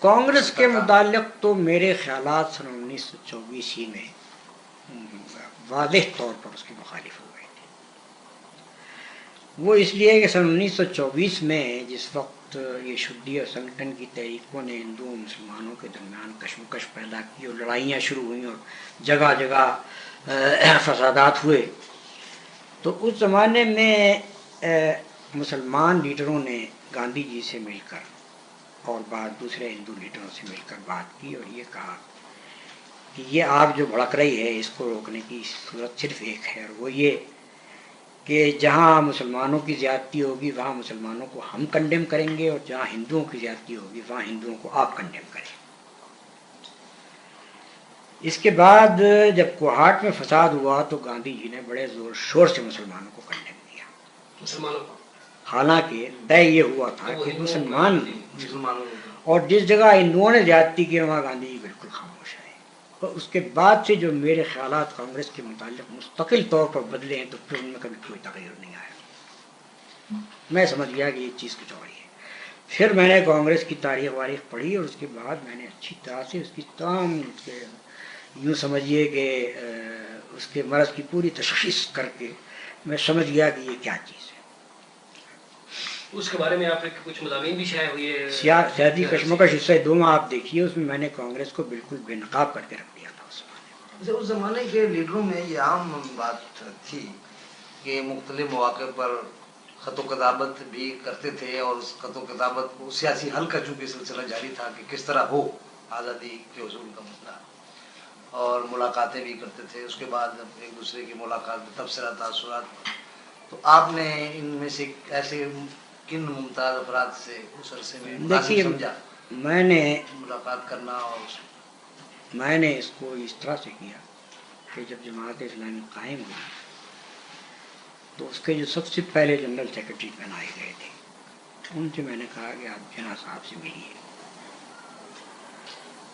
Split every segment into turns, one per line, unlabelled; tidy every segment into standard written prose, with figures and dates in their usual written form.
کانگریس کے متعلق تو میرے خیالات سن 1924 ہی میں واضح طور پر اس کی مخالف ہو گئے تھے. وہ اس لیے کہ سن 1924 میں جس وقت یہ شدی اور سنگٹن کی تحریکوں نے ہندوؤں مسلمانوں کے درمیان کشمکش پیدا کی اور لڑائیاں شروع ہوئیں اور جگہ جگہ فسادات ہوئے، تو اس زمانے میں مسلمان لیڈروں نے گاندھی جی سے مل کر اور بعد دوسرے ہندو لیڈروں سے مل کر بات کی اور یہ کہا کہ یہ آگ جو بھڑک رہی ہے اس کو روکنے کی صورت صرف ایک ہے، اور وہ یہ کہ جہاں مسلمانوں کی زیادتی ہوگی وہاں مسلمانوں کو ہم کنڈیم کریں گے، اور جہاں ہندوؤں کی زیادتی ہوگی وہاں ہندوؤں کو آپ کنڈیم کریں. اس کے بعد جب کوہاٹ میں فساد ہوا تو گاندھی جی نے بڑے زور شور سے مسلمانوں کو کنڈیم کیا.
مسلمانوں کو
حالانکہ طے یہ ہوا تھا کہ مسلمان اور جس جگہ ہندوؤں نے زیادتی کی وہاں گاندھی جی بالکل خاموش ہے. اور اس کے بعد سے جو میرے خیالات کانگریس کے متعلق مستقل طور پر بدلے ہیں تو پھر ان میں کبھی کوئی تغیر نہیں آیا. میں سمجھ گیا کہ یہ چیز کچھ اور ہی ہے. پھر میں نے کانگریس کی تاریخ واریخ پڑھی اور اس کے بعد میں نے اچھی طرح سے اس کی تمام یوں سمجھیے کہ اس کے مرض کی پوری تشخیص کر کے میں سمجھ گیا کہ یہ کیا چیز ہے.
اس کے بارے میں آپ نے کچھ مضامین بھی شائع ہوئی ہے.
سیاسی کشمکش حصہ 2 میں آپ دیکھیے، اس میں میں نے کانگریس کو بالکل بے نقاب کر کے رکھ دیا تھا.
اس زمانے کے لیڈروں میں یہ عام بات تھی کہ مختلف مواقع پر خط و کتابت بھی کرتے تھے، اور اس خط و کتابت کو سیاسی حل کا چونکہ سلسلہ جاری تھا کہ کس طرح ہو آزادی کے حصول کا مسئلہ، اور ملاقاتیں بھی کرتے تھے. اس کے بعد ایک دوسرے کی ملاقات تبصرہ تاثرات. تو آپ نے ان میں سے ایسے کن ممتاز افراد سے اس عرصے میں مناسب سمجھا
میں نے
ملاقات کرنا؟ اور
میں نے اس کو اس طرح سے کیا کہ جب جماعت اسلامی قائم ہوئی تو اس کے جو سب سے پہلے جنرل سیکرٹری بنائے گئے تھے ان سے میں نے کہا کہ آپ جناح صاحب سے ملیے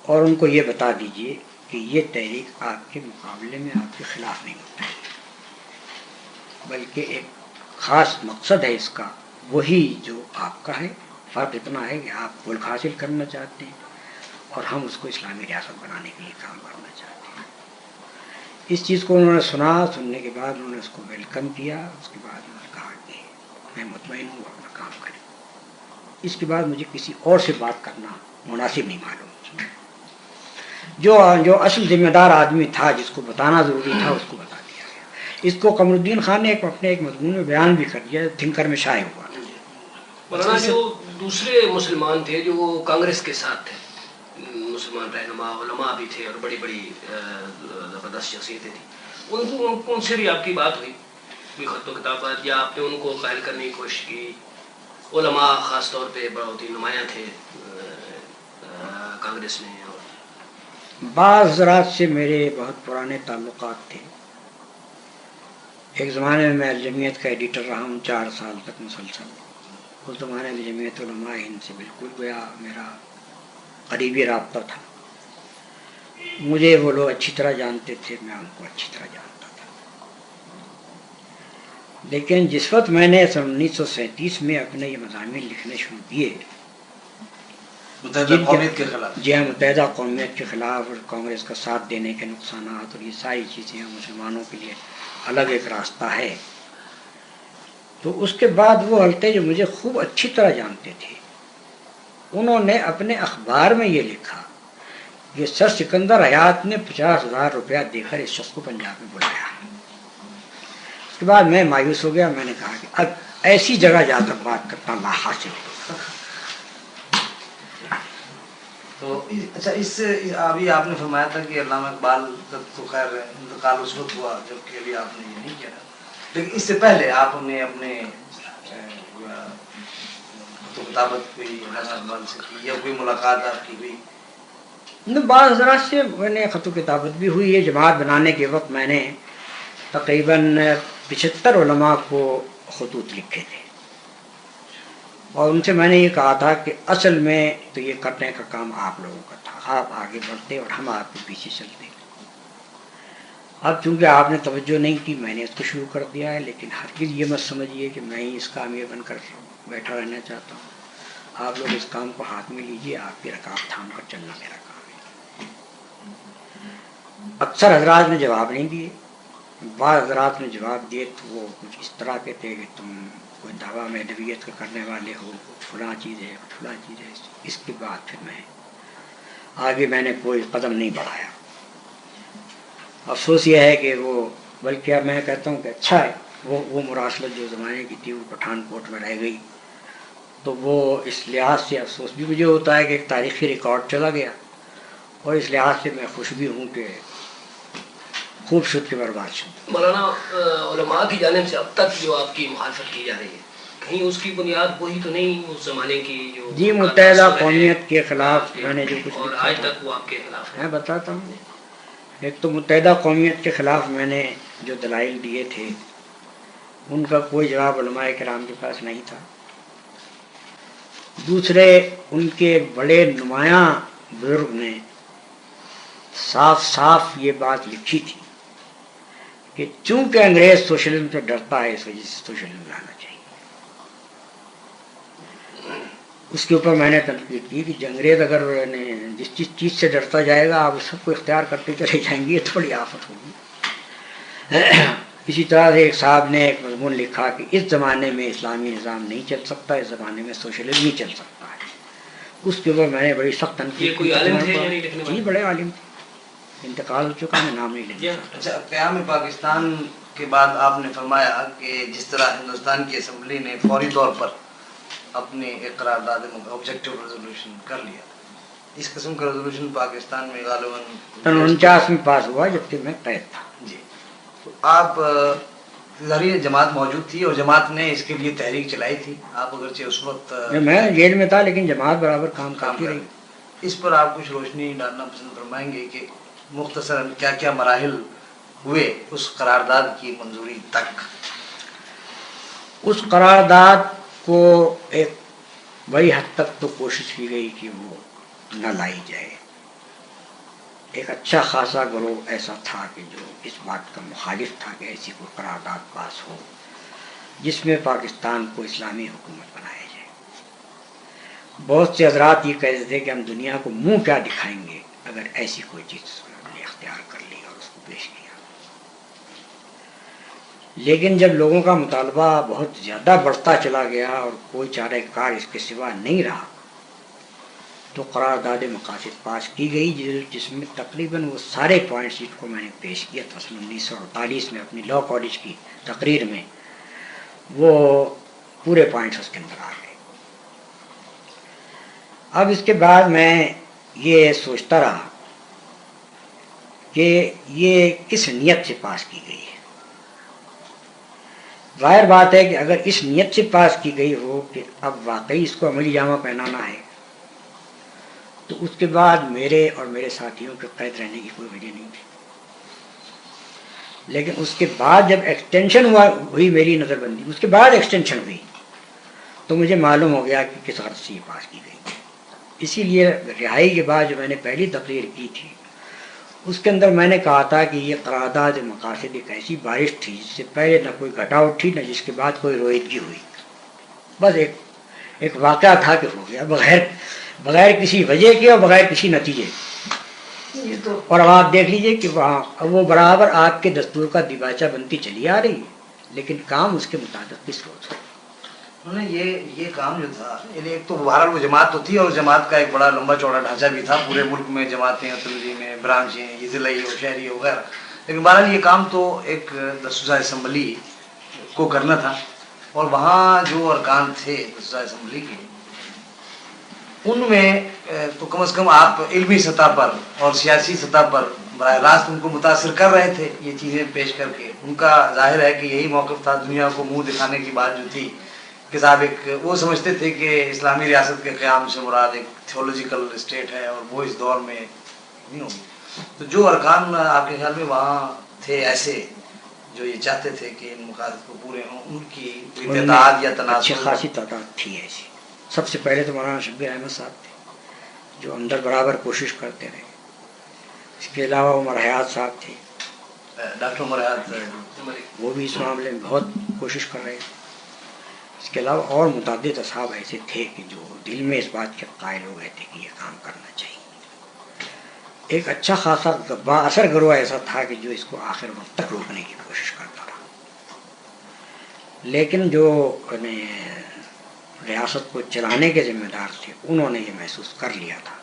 اور ان کو یہ بتا دیجئے کہ یہ تحریک آپ کے مقابلے میں آپ کے خلاف نہیں ہوتا ہے، بلکہ ایک خاص مقصد ہے اس کا، وہی جو آپ کا ہے. فرق اتنا ہے کہ آپ ملک حاصل کرنا چاہتے ہیں اور ہم اس کو اسلامی ریاست بنانے کے لیے کام کرنا چاہتے ہیں. اس چیز کو انہوں نے سنا. سننے کے بعد انہوں نے اس کو ویلکم کیا. اس کے بعد انہوں نے کہا کہ میں مطمئن ہوں اپنا کام کریں. اس کے بعد مجھے کسی اور سے بات کرنا مناسب نہیں معلوم. جو اصل ذمہ دار آدمی تھا جس کو بتانا ضروری تھا اس کو بتا دیا گیا. اس کو قمر الدین خان نے اپنے ایک مضمون میں بیان بھی کر دیا، تھنکر میں شائع ہوا.
مولانا جو دوسرے مسلمان تھے جو کانگریس کے ساتھ تھے، مسلمان رہنما علماء بھی تھے اور بڑی بڑی زبردست شخصیتیں تھیں، ان سے بھی آپ کی بات ہوئی کوئی خط و کتابت، یا آپ نے ان کو قائل کرنے کی کوشش کی؟ علماء خاص طور پہ بہت ہی نمایاں تھے کانگریس میں. اور
بعض حضرات سے میرے بہت پرانے تعلقات تھے. ایک زمانے میں جمعیت کا ایڈیٹر رہا ہوں 4 سال تک مسلسل. اس زمانے میں جمعیت علماء ہند سے بالکل گویا میرا قریبی رابطہ تھا. مجھے وہ لوگ اچھی طرح جانتے تھے، میں ان کو اچھی طرح جانتا تھا. لیکن جس وقت میں نے سن 1937 میں اپنے یہ مضامین لکھنے شروع کیے
متحدہ قومیت کے خلاف،
جی ہاں، متحدہ قومیت کے خلاف اور کانگریس کا ساتھ دینے کے نقصانات اور یہ ساری چیزیں مسلمانوں کے لیے الگ ایک راستہ ہے، تو اس کے بعد وہ حلقے جو مجھے خوب اچھی طرح جانتے تھے انہوں نے اپنے اخبار میں یہ لکھا کہ سر سکندر حیات نے 50,000 روپیہ دے کر اس شخص کو پنجاب میں بلایا. اس کے بعد میں مایوس ہو گیا. میں نے کہا کہ اب ایسی جگہ جا کر بات کرنا ناحاصل ہے.
تو اچھا، اس سے ابھی آپ نے فرمایا تھا کہ علامہ اقبال کا تو خیر انتقال اس وقت ہوا جب کہ ابھی آپ نے یہ نہیں کیا، لیکن اس سے پہلے آپ نے اپنے کتابت کوئی علامہ اقبال سے کی یا کوئی ملاقات آپ کی ہوئی؟
بعض حضرات سے میں نے خط و کتابت بھی ہوئی ہے. جماعت بنانے کے وقت میں نے تقریباً 75 علماء کو خطوط لکھے تھے اور ان سے میں نے یہ کہا تھا کہ اصل میں تو یہ کرنے کا کام آپ لوگوں کا تھا، آپ آگے بڑھتے اور ہم آپ کے پیچھے چلتے. اب چونکہ آپ نے توجہ نہیں کی میں نے اس کو شروع کر دیا ہے، لیکن ہرگز یہ مت سمجھیے کہ میں ہی اس کا امیر بن کر بیٹھا رہنا چاہتا ہوں. آپ لوگ اس کام کو ہاتھ میں لیجیے، آپ کی رکاب تھام کر چلنا میرا کام ہے۔ اکثر حضرات نے جواب نہیں دیے، بعض حضرات نے جواب دیے تو وہ کچھ اس طرح کے تھے کہ تم کوئی دعویٰ مہدویت کا کرنے والے ہو، کچھ فلاں چیز ہے، کچھ فلاں چیز ہے۔ اس کے بعد پھر آگے میں نے کوئی قدم نہیں بڑھایا۔ افسوس یہ ہے کہ وہ، بلکہ اب میں کہتا ہوں کہ اچھا ہے وہ مراسلت جو زمانے کی تھی وہ پٹھان کوٹ میں رہ گئی، تو وہ اس لحاظ سے افسوس بھی مجھے ہوتا ہے کہ ایک تاریخی ریکارڈ چلا گیا، اور اس لحاظ سے میں خوش بھی ہوں کہ خوب شد کے برباد شد۔
مولانا علماء کی جانب سے اب تک جو آپ کی مخالفت کی جا رہی ہے، کہیں اس کی بنیاد وہی تو نہیں اس زمانے کی جو
جی متحدہ قومیت کے خلاف میں نے جو کچھ
اور
لکھا
آج
تھا
تک وہ آپ کے خلاف ہے؟
میں بتاتا ہوں۔ ایک تو متحدہ قومیت کے خلاف میں نے جو دلائل دیے تھے ان کا کوئی جواب علماء کرام کے پاس نہیں تھا۔ دوسرے، ان کے بڑے نمایاں بزرگ نے صاف صاف یہ بات لکھی تھی کہ چونکہ انگریز سوشلزم سے ڈرتا ہے اس وجہ سے سوشلزم لانا چاہیے۔ اس کے اوپر میں نے تنقید کی کہ انگریز اگر جس چیز سے ڈرتا جائے گا آپ اس سب کو اختیار کرتے چلے جائیں گے، یہ تو بڑی آفت ہوگی۔ اسی طرح سے ایک صاحب نے ایک مضمون لکھا کہ اس زمانے میں اسلامی نظام نہیں چل سکتا، اس زمانے میں سوشلزم ہی چل سکتا ہے۔ اس کے اوپر میں نے بڑی سخت تنقید کی۔
کوئی عالم تھے یا نہیں لکھنے والے؟
جی بڑے عالم تھے، انتقال ہو چکا، میں نام نہیں لینا چاہتا۔
اچھا، قیام پاکستان کے بعد آپ نے فرمایا کہ جس طرح ہندوستان کی اسمبلی نے فوری طور پر اپنے ایک قرارداد آبجیکٹو ریزولوشن کر لیا، اس قسم کا ریزولوشن پاکستان میں غالباً
49 میں پاس ہوا جبکہ میں قید تھا۔
جی، تو آپ ظاہر جماعت موجود تھی اور جماعت نے اس کے لیے تحریک چلائی تھی، آپ اگرچہ اس وقت
میں جیل میں تھا لیکن جماعت برابر کام
کام
کرتی
کر
رہی۔
رہے، اس پر آپ کچھ روشنی ڈالنا پسند فرمائیں گے کہ مختصراً کیا کیا مراحل ہوئے اس قرارداد کی منظوری تک؟
اس قرارداد کو ایک بڑی حد تک تو کوشش کی گئی کہ وہ نہ لائی جائے۔ ایک اچھا خاصا گروہ ایسا تھا کہ جو اس بات کا مخالف تھا کہ ایسی کوئی قرارداد پاس ہو جس میں پاکستان کو اسلامی حکومت بنایا جائے۔ بہت سے حضرات یہ کہتے تھے کہ ہم دنیا کو منہ کیا دکھائیں گے اگر ایسی کوئی چیز نے اختیار کر لی اور اس کو پیش کیا۔ لیکن جب لوگوں کا مطالبہ بہت زیادہ بڑھتا چلا گیا اور کوئی چارہ کار اس کے سوا نہیں رہا تو قرارداد مقاصد پاس کی گئی، جس میں تقریباً وہ سارے پوائنٹس جن کو میں نے پیش کیا تھا 1948 میں اپنی لاء کالج کی تقریر میں، وہ پورے پوائنٹس اس کے اندر آ گئے۔ اب اس کے بعد میں یہ سوچتا رہا کہ یہ کس نیت سے پاس کی گئی ہے۔ ظاہر بات ہے کہ اگر اس نیت سے پاس کی گئی ہو کہ اب واقعی اس کو عملی جامہ پہنانا ہے تو اس کے بعد میرے اور میرے ساتھیوں کے قید رہنے کی کوئی وجہ نہیں تھی۔ لیکن اس کے بعد جب ایکسٹینشن ہوئی میری نظر بندی، اس کے بعد ایکسٹینشن ہوئی تو مجھے معلوم ہو گیا کہ کس غرض سے یہ پاس کی گئی۔ اسی لیے رہائی کے بعد جو میں نے پہلی تقریر کی تھی اس کے اندر میں نے کہا تھا کہ یہ قرارداد مقاصد ایک ایسی بارش تھی جس سے پہلے نہ کوئی گھٹا اٹھی نہ جس کے بعد کوئی رویدگی ہوئی، بس ایک واقعہ تھا کہ ہو گیا بغیر کسی وجہ کے اور بغیر کسی نتیجے۔ اور اب آپ دیکھ لیجئے کہ وہاں وہ برابر آپ کے دستور کا دیباچہ بنتی چلی آ رہی ہے لیکن کام اس کے مطابق کس روز ہے۔
انہوں نے یہ کام جو تھا، یعنی ایک تو بہرحال وہ جماعت تو تھی اور جماعت کا ایک بڑا لمبا چوڑا ڈھانچہ بھی تھا، پورے ملک میں جماعتیں، تنظیمیں، برانچیں، یہ ضلعی اور شہری وغیرہ، لیکن بہرحال یہ کام تو ایک دستور اسمبلی کو کرنا تھا اور وہاں جو ارکان تھے دستور اسمبلی کے ان میں تو کم از کم آپ علمی سطح پر اور سیاسی سطح پر براہ راست ان کو متاثر کر رہے تھے یہ چیزیں پیش کر کے۔ ان کا ظاہر ہے کہ یہی موقف تھا، دنیا کو منہ دکھانے کی بات جو تھی کہ صاحب ایک وہ سمجھتے تھے کہ اسلامی ریاست کے قیام سے مراد ایک تھیولوجیکل اسٹیٹ ہے اور وہ اس دور میں نہیں ہوگی۔ تو جو ارکان آپ کے خیال میں وہاں تھے ایسے جو یہ چاہتے تھے کہ ان مقاصد کو پورے ہوں، ان کی تعداد یا تناسب؟
اچھی خاصی تعداد تھی ایسی۔ سب سے پہلے تو مولانا شبیر احمد صاحب تھے جو اندر برابر کوشش کرتے رہے۔ اس کے علاوہ عمر حیات صاحب تھے،
ڈاکٹر عمر حیات،
وہ بھی اس معاملے میں بہت کوشش کر رہے تھے۔ اس کے علاوہ اور متعدد اصحاب ایسے تھے کہ جو دل میں اس بات کے قائل ہو گئے تھے کہ یہ کام کرنا چاہیے. ایک اچھا خاصا با اثر گروہ ایسا تھا کہ جو اس کو آخر وقت تک روکنے کی کوشش کرتا رہا. لیکن جو ریاست کو چلانے کے ذمہ دار تھے انہوں نے یہ محسوس کر لیا تھا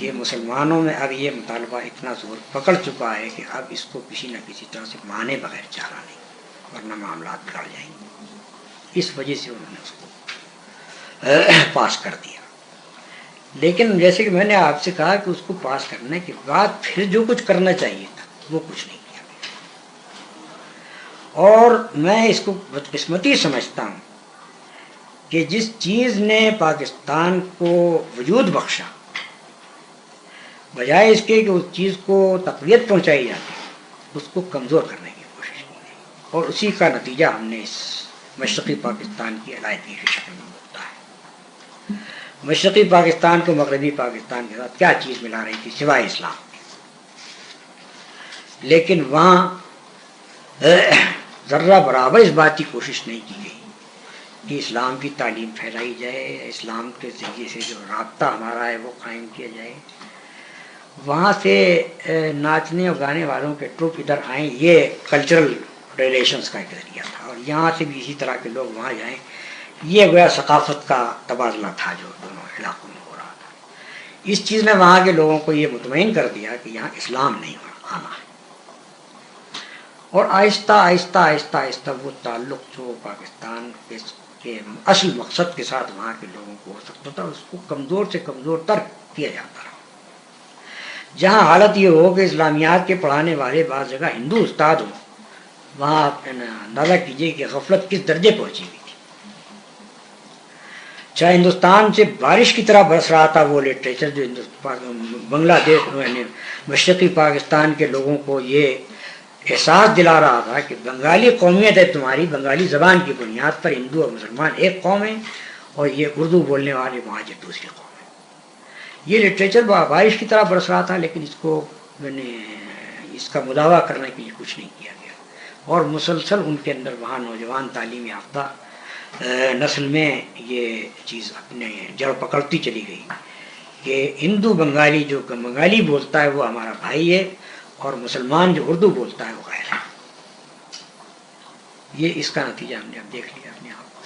کہ مسلمانوں میں اب یہ مطالبہ اتنا زور پکڑ چکا ہے کہ اب اس کو کسی نہ کسی طرح سے مانے بغیر چارہ نہیں، ورنہ معاملات بگڑ جائیں گے. اس وجہ سے انہوں نے اس کو پاس کر دیا. لیکن جیسے کہ میں نے آپ سے کہا کہ اس کو پاس کرنے کے بعد پھر جو کچھ کرنا چاہیے تھا وہ کچھ نہیں کیا. اور میں اس کو بدقسمتی سمجھتا ہوں کہ جس چیز نے پاکستان کو وجود بخشا، بجائے اس کے کہ اس چیز کو تقویت پہنچائی جاتی اس کو کمزور کرنے کی کوشش کی گئی، اور اسی کا نتیجہ ہم نے اس مشرقی پاکستان کی علیحدگی کی شکل میں ہوتا ہے. مشرقی پاکستان کو مغربی پاکستان کے ساتھ کیا چیز ملا رہی تھی سوائے اسلام کے؟ لیکن وہاں ذرہ برابر اس بات کی کوشش نہیں کی گئی کہ اسلام کی تعلیم پھیلائی جائے، اسلام کے ذریعے سے جو رابطہ ہمارا ہے وہ قائم کیا جائے. وہاں سے ناچنے اور گانے والوں کے ٹروپ ادھر آئیں، یہ کلچرل ریلیشنز کا ایک ذریعہ تھا، اور یہاں سے بھی اسی طرح کے لوگ وہاں جائیں، یہ گویا ثقافت کا تبادلہ تھا جو دونوں علاقوں میں ہو رہا تھا. اس چیز نے وہاں کے لوگوں کو یہ مطمئن کر دیا کہ یہاں اسلام نہیں آنا ہے. اور آہستہ آہستہ آہستہ آہستہ وہ تعلق جو پاکستان کے اصل مقصد کے ساتھ وہاں کے لوگوں کو ہو سکتا تھا اس کو کمزور سے کمزور تر کیا جاتا رہا. جہاں حالت یہ ہو کہ اسلامیات کے پڑھانے والے بعض جگہ ہندو استاد ہوں، وہاں آپ اندازہ کیجیے کہ غفلت کس درجے پہنچی ہوئی تھی. چاہے ہندوستان سے بارش کی طرح برس رہا تھا وہ لٹریچر جو بنگلہ دیش مشرقی پاکستان کے لوگوں کو یہ احساس دلا رہا تھا کہ بنگالی قومیت ہے تمہاری، بنگالی زبان کی بنیاد پر ہندو اور مسلمان ایک قوم ہیں، اور یہ اردو بولنے والے مہاجر دوسری قوم ہے. یہ لٹریچر بارش کی طرح برس رہا تھا، لیکن اس کا مداوع کرنے کے لیے کچھ نہیں کیا گیا. اور مسلسل ان کے اندر وہاں نوجوان تعلیم یافتہ نسل میں یہ چیز اپنے جڑ پکڑتی چلی گئی کہ ہندو بنگالی جو بنگالی بولتا ہے وہ ہمارا بھائی ہے، اور مسلمان جو اردو بولتا ہے وہ غیر ہے. یہ اس کا نتیجہ ہم نے اب دیکھ لیا اپنے آپ کو.